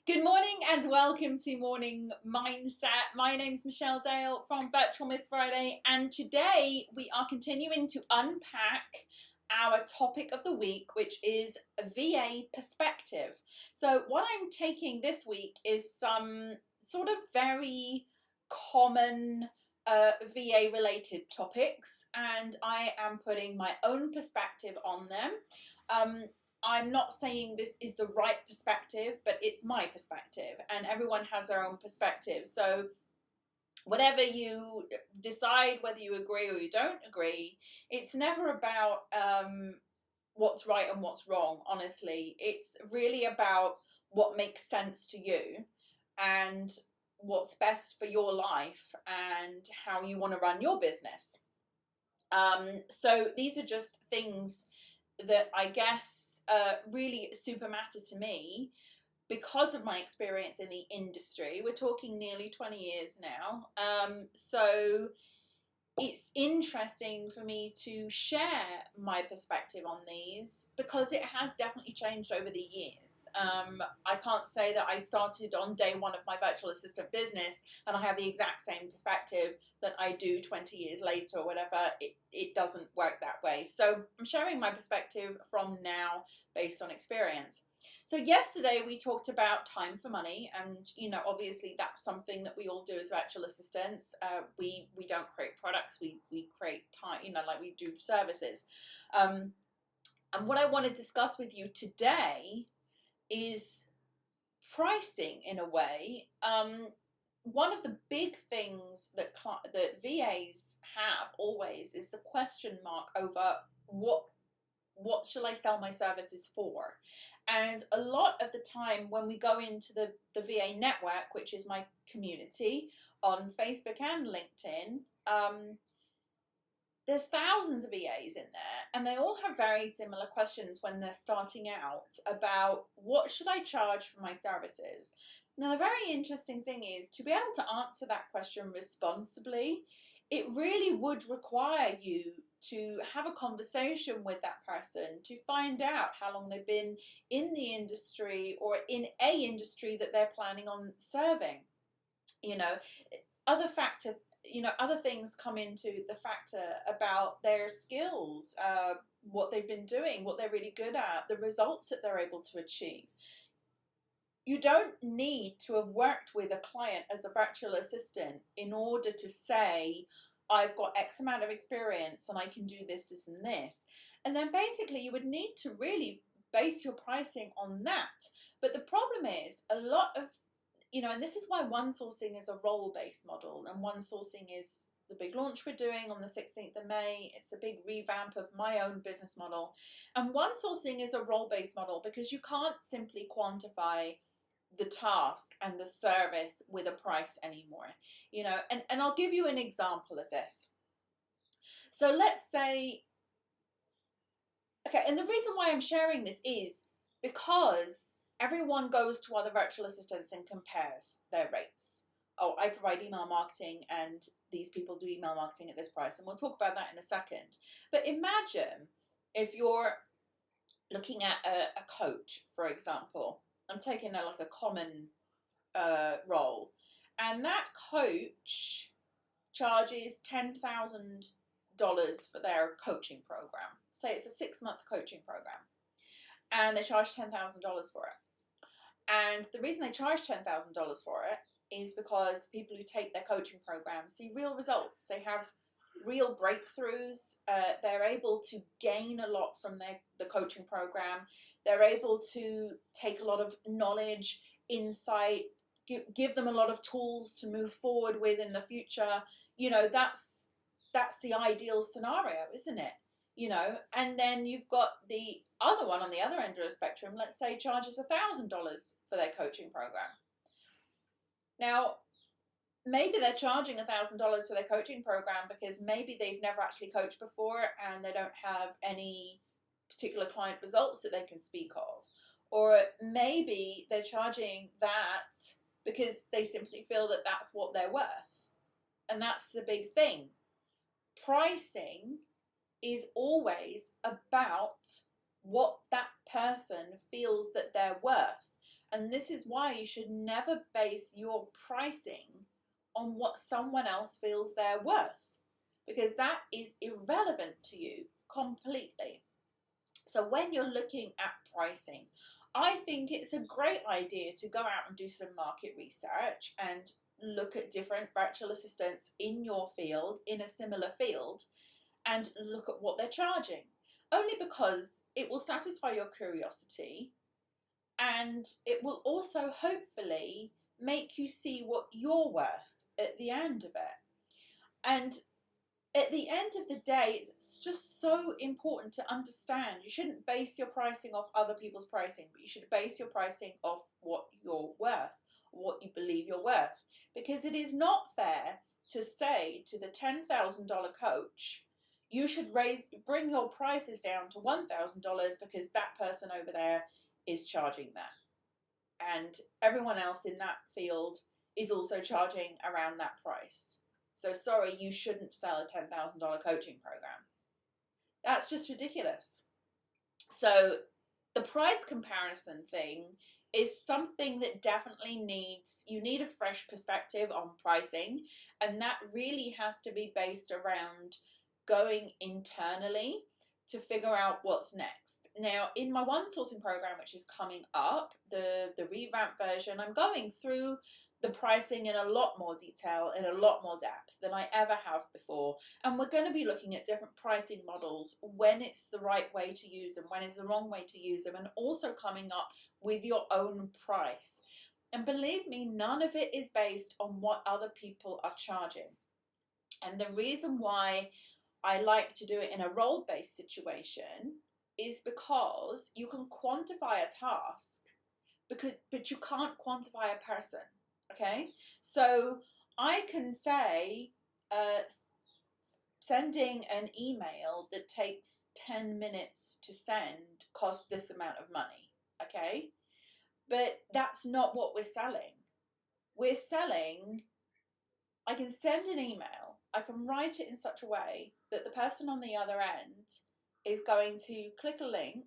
Good morning and welcome to Morning Mindset. My name's Michelle Dale from Virtual Miss Friday, and today we are continuing to unpack our topic of the week, which is VA perspective. So what I'm taking this week is some sort of very common VA related topics, and I am putting my own perspective on them. I'm not saying this is the right perspective, but it's my perspective, and everyone has their own perspective. So whatever you decide, whether you agree or you don't agree, it's never about what's right and what's wrong, honestly. It's really about what makes sense to you and what's best for your life and how you want to run your business. So these are just things that I guess really super matter to me because of my experience in the industry. We're talking nearly 20 years now. So it's interesting for me to share my perspective on these because it has definitely changed over the years. I can't say that I started on day one of my virtual assistant business and I have the exact same perspective that I do 20 years later or whatever. It doesn't work that way. So I'm sharing my perspective from now based on experience. So yesterday we talked about time for money, and obviously that's something that we all do as virtual assistants. We don't create products, we create time, like we do services. And what I want to discuss with you today is pricing in a way. One of the big things that VAs have always is the question mark over what shall I sell my services for? And a lot of the time when we go into the VA network, which is my community on Facebook and LinkedIn, there's thousands of VAs in there, and they all have very similar questions when they're starting out about what should I charge for my services. Now, the very interesting thing is to be able to answer that question responsibly, it really would require you to have a conversation with that person to find out how long they've been in the industry or in a industry that they're planning on serving. Other things come into the factor about their skills, what they've been doing, what they're really good at, the results that they're able to achieve. You don't need to have worked with a client as a virtual assistant in order to say, I've got X amount of experience and I can do this, this, and this. And then basically you would need to really base your pricing on that. But the problem is a lot of, and this is why one sourcing is a role-based model, and one sourcing is the big launch we're doing on the 16th of May. It's a big revamp of my own business model. And one sourcing is a role-based model because you can't simply quantify the task and the service with a price anymore, and I'll give you an example of this. So let's say, okay, and the reason why I'm sharing this is because everyone goes to other virtual assistants and compares their rates. Oh, I provide email marketing and these people do email marketing at this price, and we'll talk about that in a second. But imagine if you're looking at a coach, for example. I'm taking like a common role, and that coach charges $10,000 for their coaching program. Say it's a 6-month coaching program, and they charge $10,000 for it. And the reason they charge $10,000 for it is because people who take their coaching program see real results. They have real breakthroughs. They're able to gain a lot from the coaching program. They're able to take a lot of knowledge, insight, give them a lot of tools to move forward with in the future. That's the ideal scenario, isn't it? And then you've got the other one on the other end of the spectrum, let's say charges $1,000 for their coaching program. Now, maybe they're charging $1,000 for their coaching program because maybe they've never actually coached before and they don't have any particular client results that they can speak of. Or maybe they're charging that because they simply feel that that's what they're worth. And that's the big thing. Pricing is always about what that person feels that they're worth. And this is why you should never base your pricing on what someone else feels they're worth, because that is irrelevant to you completely. So when you're looking at pricing, I think it's a great idea to go out and do some market research and look at different virtual assistants in your field, in a similar field, and look at what they're charging. Only because it will satisfy your curiosity, and it will also hopefully make you see what you're worth at the end of it. And at the end of the day, it's just so important to understand you shouldn't base your pricing off other people's pricing, but you should base your pricing off what you're worth, what you believe you're worth. Because it is not fair to say to the $10,000 coach, you should bring your prices down to $1,000 because that person over there is charging that. And everyone else in that field is also charging around that price. So sorry, you shouldn't sell a $10,000 coaching program. That's just ridiculous. So the price comparison thing is something that definitely you need a fresh perspective on pricing, and that really has to be based around going internally to figure out what's next. Now, in my one sourcing program, which is coming up, the revamped version, I'm going through the pricing in a lot more detail, in a lot more depth than I ever have before. And we're going to be looking at different pricing models, when it's the right way to use them, when it's the wrong way to use them, and also coming up with your own price. And believe me, none of it is based on what other people are charging. And the reason why I like to do it in a role-based situation is because you can quantify a task, but you can't quantify a person. Okay, so I can say sending an email that takes 10 minutes to send costs this amount of money. Okay, but that's not what we're selling. We're selling, I can send an email, I can write it in such a way that the person on the other end is going to click a link,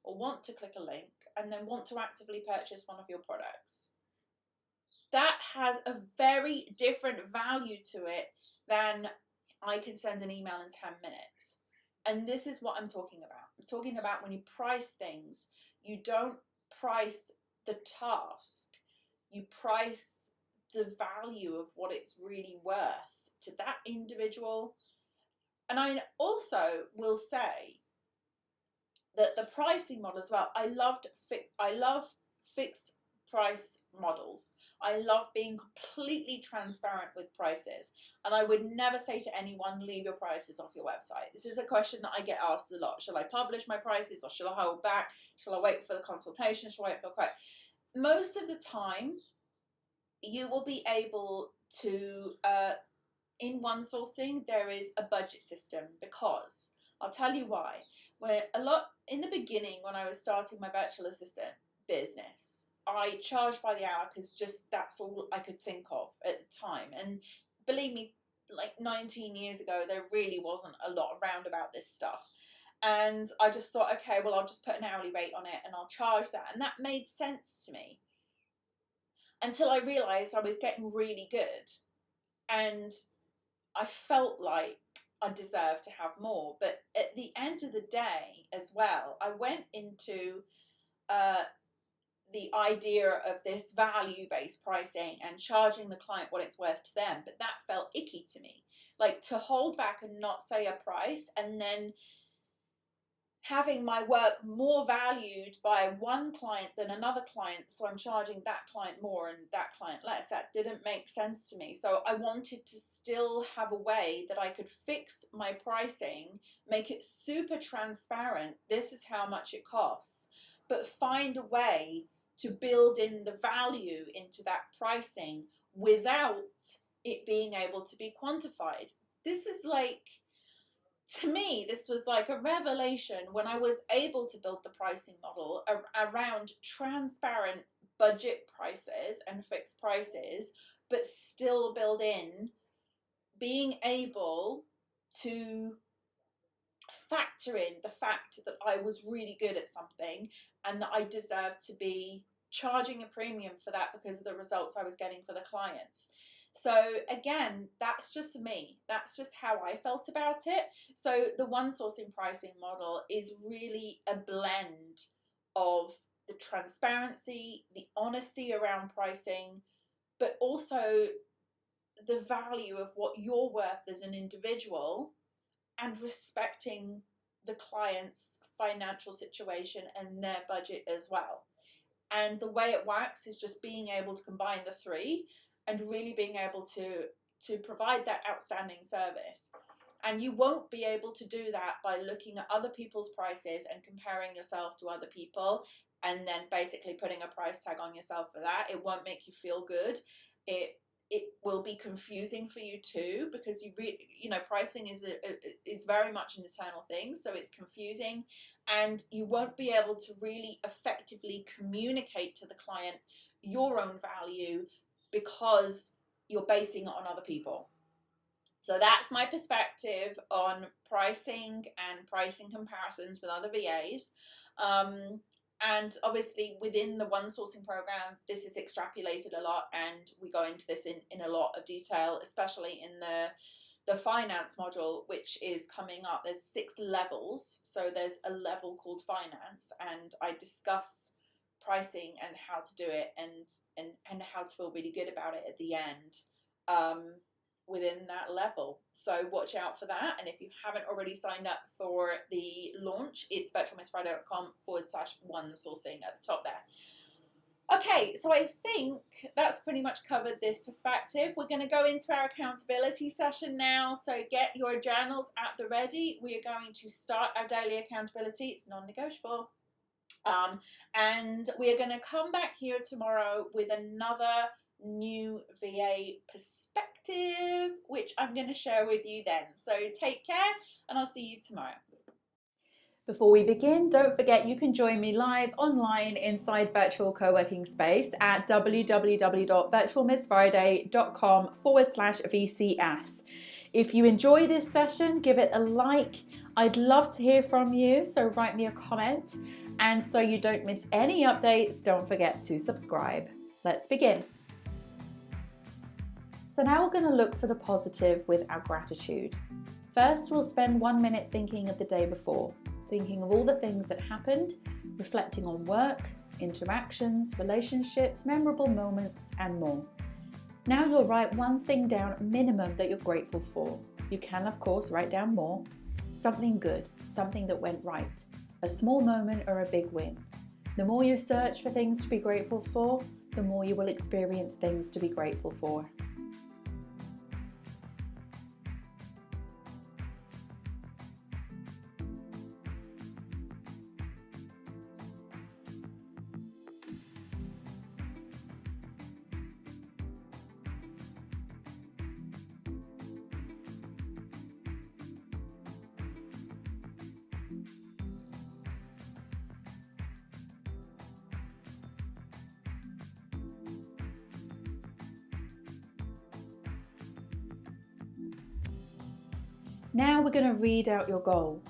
or want to click a link, and then want to actively purchase one of your products. That has a very different value to it than I can send an email in 10 minutes. And this is what I'm talking about. I'm talking about when you price things, you don't price the task, you price the value of what it's really worth to that individual. And I also will say that the pricing model as well, I love fixed price models. I love being completely transparent with prices, and I would never say to anyone, leave your prices off your website. This is a question that I get asked a lot. Shall I publish my prices, or shall I hold back? Shall I wait for the consultation? Shall I wait for the quote? Most of the time, you will be able to, in one sourcing, there is a budget system, because I'll tell you why. Where a lot in the beginning, when I was starting my virtual assistant business, I charged by the hour because just that's all I could think of at the time. And believe me, like 19 years ago, there really wasn't a lot around about this stuff. And I just thought, okay, well, I'll just put an hourly rate on it and I'll charge that. And that made sense to me until I realised I was getting really good. And I felt like I deserved to have more. But at the end of the day as well, I went into the idea of this value-based pricing and charging the client what it's worth to them, but that felt icky to me. Like, to hold back and not say a price, and then having my work more valued by one client than another client, so I'm charging that client more and that client less, that didn't make sense to me. So I wanted to still have a way that I could fix my pricing, make it super transparent, this is how much it costs, but find a way to build in the value into that pricing without it being able to be quantified. This is like, to me, this was like a revelation when I was able to build the pricing model around transparent budget prices and fixed prices, but still build in being able to factor in the fact that I was really good at something and that I deserved to be charging a premium for that because of the results I was getting for the clients. So again, that's just me. That's just how I felt about it. So the one sourcing pricing model is really a blend of the transparency, the honesty around pricing, but also the value of what you're worth as an individual, and respecting the client's financial situation and their budget as well. And the way it works is just being able to combine the three and really being able to provide that outstanding service. And you won't be able to do that by looking at other people's prices and comparing yourself to other people and then basically putting a price tag on yourself for that. It won't make you feel good. It will be confusing for you too, because pricing is very much an internal thing, so it's confusing, and you won't be able to really effectively communicate to the client your own value because you're basing it on other people. So that's my perspective on pricing and pricing comparisons with other VAs. And obviously within the one sourcing program, this is extrapolated a lot, and we go into this in a lot of detail, especially in the finance module, which is coming up. There's 6 levels. So there's a level called finance, and I discuss pricing and how to do it and how to feel really good about it at the end. Within that level. So watch out for that. And if you haven't already signed up for the launch, it's virtualmissfriday.com/one sourcing at the top there. Okay, so I think that's pretty much covered this perspective. We're going to go into our accountability session now. So get your journals at the ready. We are going to start our daily accountability. It's non-negotiable. And we are going to come back here tomorrow with another new VA perspective, which I'm going to share with you then. So take care, and I'll see you tomorrow. Before we begin, don't forget you can join me live online inside Virtual Co-working Space at www.virtualmissfriday.com/VCS. If you enjoy this session, give it a like. I'd love to hear from you, so write me a comment. And so you don't miss any updates, don't forget to subscribe. Let's begin. So now we're going to look for the positive with our gratitude. First, we'll spend 1 minute thinking of the day before, thinking of all the things that happened, reflecting on work, interactions, relationships, memorable moments, and more. Now you'll write one thing down minimum that you're grateful for. You can, of course, write down more. Something good, something that went right, a small moment or a big win. The more you search for things to be grateful for, the more you will experience things to be grateful for. Now we're going to read out your goal.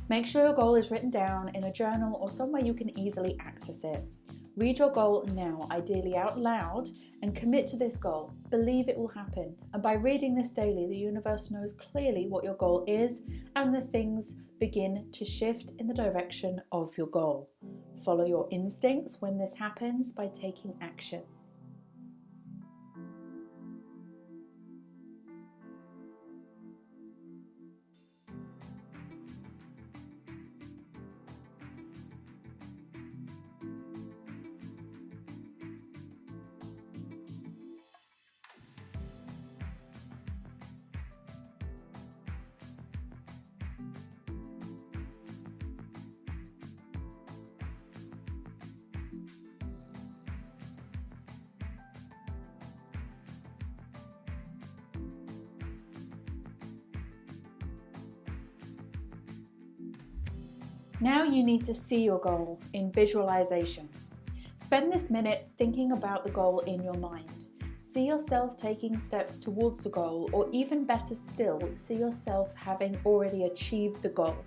Make sure your goal is written down in a journal or somewhere you can easily access it. Read your goal now, ideally out loud, and commit to this goal. Believe it will happen. And by reading this daily, the universe knows clearly what your goal is, and the things begin to shift in the direction of your goal. Follow your instincts when this happens by taking action. Now you need to see your goal in visualization. Spend this minute thinking about the goal in your mind. See yourself taking steps towards the goal, or even better still, see yourself having already achieved the goal.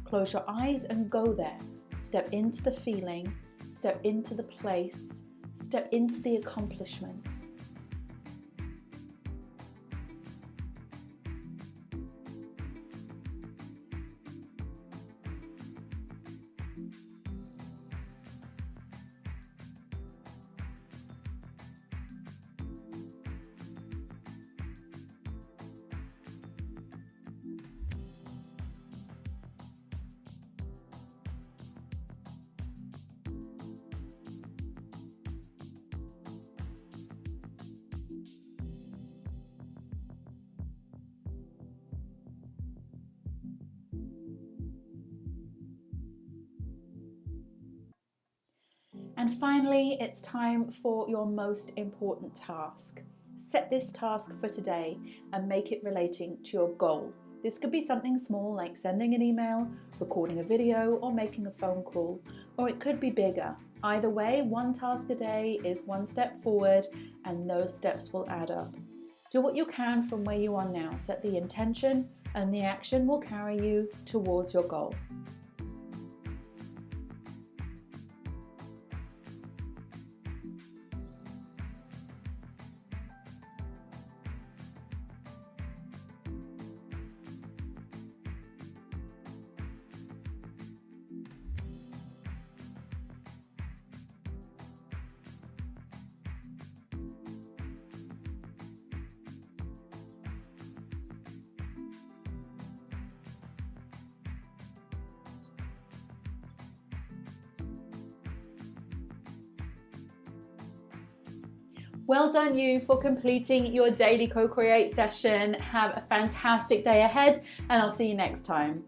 Close your eyes and go there. Step into the feeling, step into the place, Step into the accomplishment. And finally, it's time for your most important task. Set this task for today and make it relating to your goal. This could be something small like sending an email, recording a video, or making a phone call, or it could be bigger. Either way, one task a day is one step forward, and those steps will add up. Do what you can from where you are now. Set the intention, and the action will carry you towards your goal. Well done you for completing your daily co-create session. Have a fantastic day ahead, and I'll see you next time.